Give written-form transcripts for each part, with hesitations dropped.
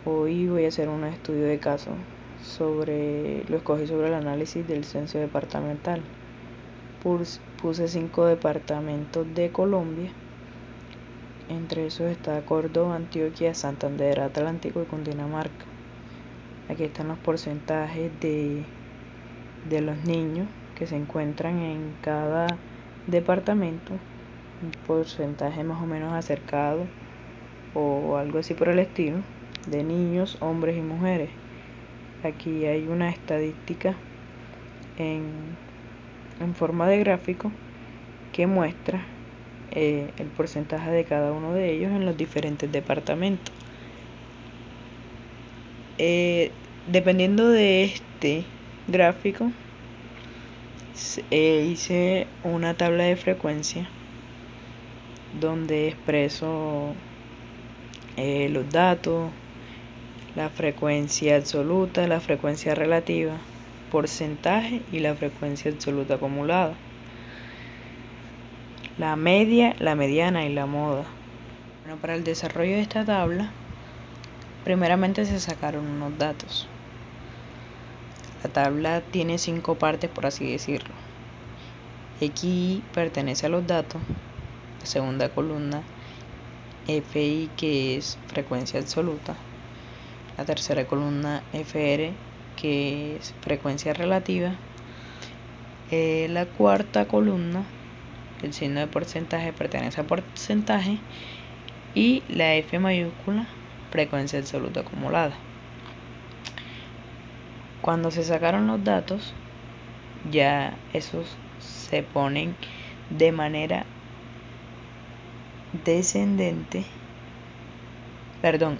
Hoy voy a hacer un estudio de caso lo escogí sobre el análisis del censo departamental. Puse 5 departamentos de Colombia. Entre esos está Córdoba, Antioquia, Santander, Atlántico y Cundinamarca. Aquí están los porcentajes de los niños que se encuentran en cada departamento, un porcentaje más o menos acercado o algo así por el estilo, de niños, hombres y mujeres. Aquí hay una estadística en forma de gráfico que muestra el porcentaje de cada uno de ellos en los diferentes departamentos. Dependiendo de este gráfico, hice una tabla de frecuencia donde expreso los datos, la frecuencia absoluta, la frecuencia relativa, porcentaje y la frecuencia absoluta acumulada, la media, la mediana y la moda. Bueno, para el desarrollo de esta tabla, primeramente se sacaron unos datos. La tabla tiene 5 partes, por así decirlo. X pertenece a los datos, la segunda columna, FI, que es frecuencia absoluta, la tercera columna, FR, que es frecuencia relativa, la cuarta columna, el signo de porcentaje pertenece a porcentaje, y la F mayúscula, frecuencia absoluta acumulada. Cuando se sacaron los datos, ya esos se ponen de manera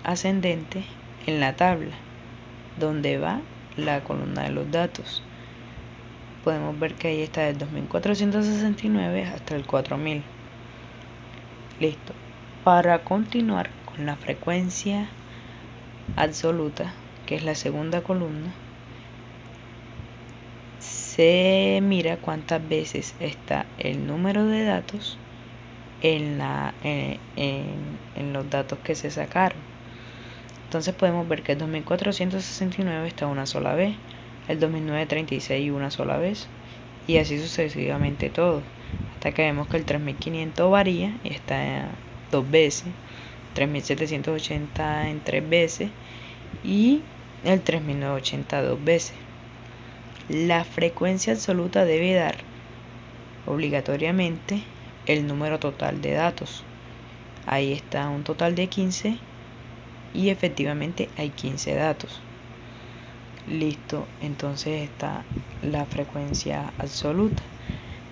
ascendente en la tabla, donde va la columna de los datos. Podemos ver que ahí está del 2469 hasta el 4000. Listo. Para continuar con la frecuencia absoluta, que es la segunda columna, se mira cuántas veces está el número de datos en los datos que se sacaron. Entonces podemos ver que el 2469 está una sola vez, el 2936 una sola vez, y así sucesivamente todo, hasta que vemos que el 3500 varía y está 2 veces, 3780 en 3 veces y el 3980 2 veces. La frecuencia absoluta debe dar obligatoriamente el número total de datos. Ahí está un total de 15 y efectivamente hay 15 datos. Listo, entonces está la frecuencia absoluta.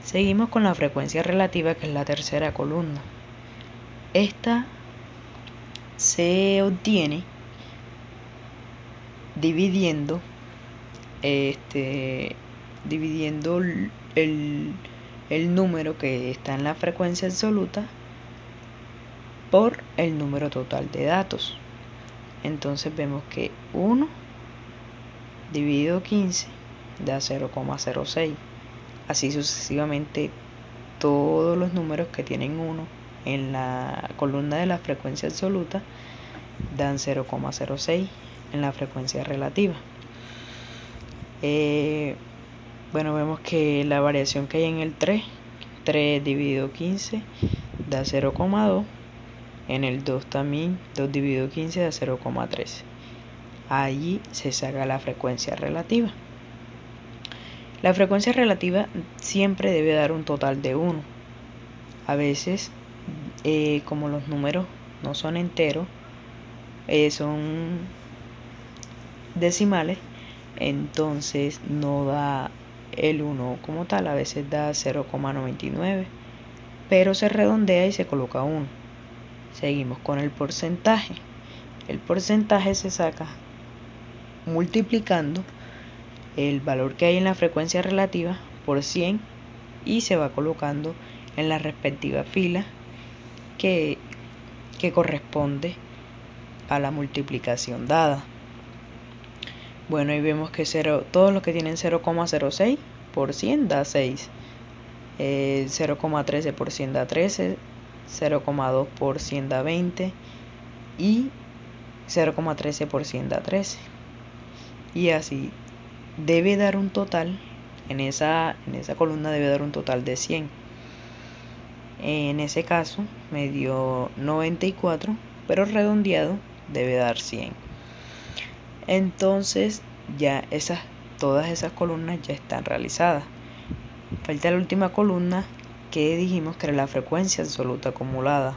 Seguimos con la frecuencia relativa, que es la tercera columna. Esta se obtiene dividiendo el número que está en la frecuencia absoluta por el número total de datos. Entonces vemos que 1 dividido 15 da 0,06. Así sucesivamente todos los números que tienen 1 en la columna de la frecuencia absoluta dan 0,06 en la frecuencia relativa. Bueno, vemos que la variación que hay en el 3 dividido 15 da 0,2. En el 2 también, 2 dividido 15 da 0,13. Allí se saca la frecuencia relativa. La frecuencia relativa siempre debe dar un total de 1. A veces, como los números no son enteros, son decimales, entonces no da el 1 como tal, a veces da 0,99, pero se redondea y se coloca 1. Seguimos con el porcentaje. El porcentaje se saca multiplicando el valor que hay en la frecuencia relativa por 100 y se va colocando en la respectiva fila que corresponde a la multiplicación dada. Bueno, ahí vemos que todos los que tienen 0,06 por 100 da 6, 0,13 por 100 da 13, 0,2 por 100 da 20 y 0,13 por 100 da 13. Y así debe dar un total, en esa columna debe dar un total de 100. En ese caso me dio 94, pero redondeado debe dar 100. Entonces ya todas esas columnas ya están realizadas. Falta la última columna, que dijimos que era la frecuencia absoluta acumulada.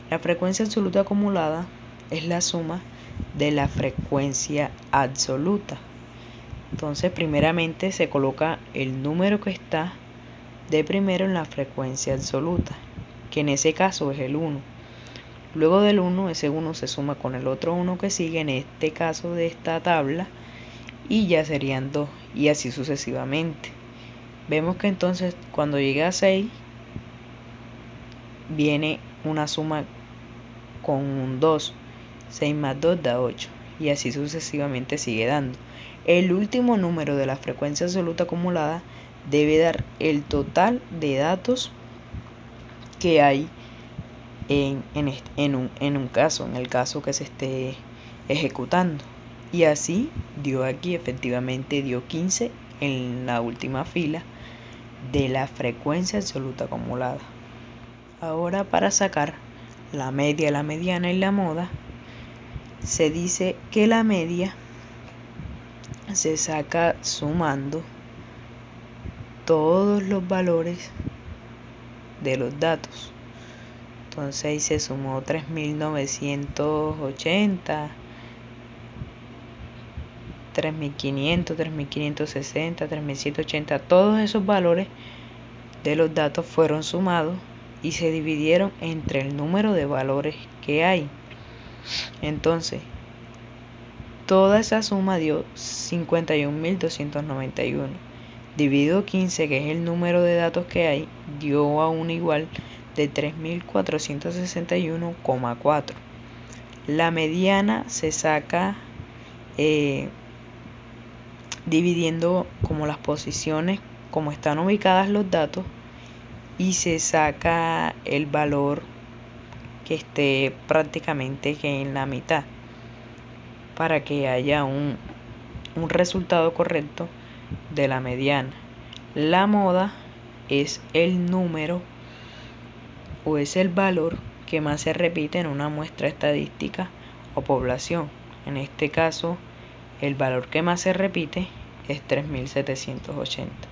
La frecuencia absoluta acumulada es la suma de la frecuencia absoluta. Entonces primeramente se coloca el número que está de primero en la frecuencia absoluta, que en ese caso es el 1. Luego del 1, ese 1 se suma con el otro 1 que sigue, en este caso de esta tabla, y ya serían 2, y así sucesivamente. Vemos que entonces cuando llega a 6, viene una suma con un 2. 6 más 2 da 8, y así sucesivamente sigue dando. El último número de la frecuencia absoluta acumulada debe dar el total de datos que hay en el caso que se esté ejecutando. Y así dio aquí, efectivamente dio 15 en la última fila de la frecuencia absoluta acumulada. Ahora, para sacar la media, la mediana y la moda, se dice que la media se saca sumando todos los valores de los datos. Entonces ahí se sumó 3980, 3500, 3560, 3180. Todos esos valores de los datos fueron sumados y se dividieron entre el número de valores que hay. Entonces toda esa suma dio 51.291. Dividido 15, que es el número de datos que hay, dio a un igual de 3.461,4. La mediana se saca dividiendo como las posiciones, como están ubicadas los datos, y se saca el valor que esté prácticamente que en la mitad, para que haya un resultado correcto de la mediana. La moda es el número o es el valor que más se repite en una muestra estadística o población. En este caso, el valor que más se repite es 3780.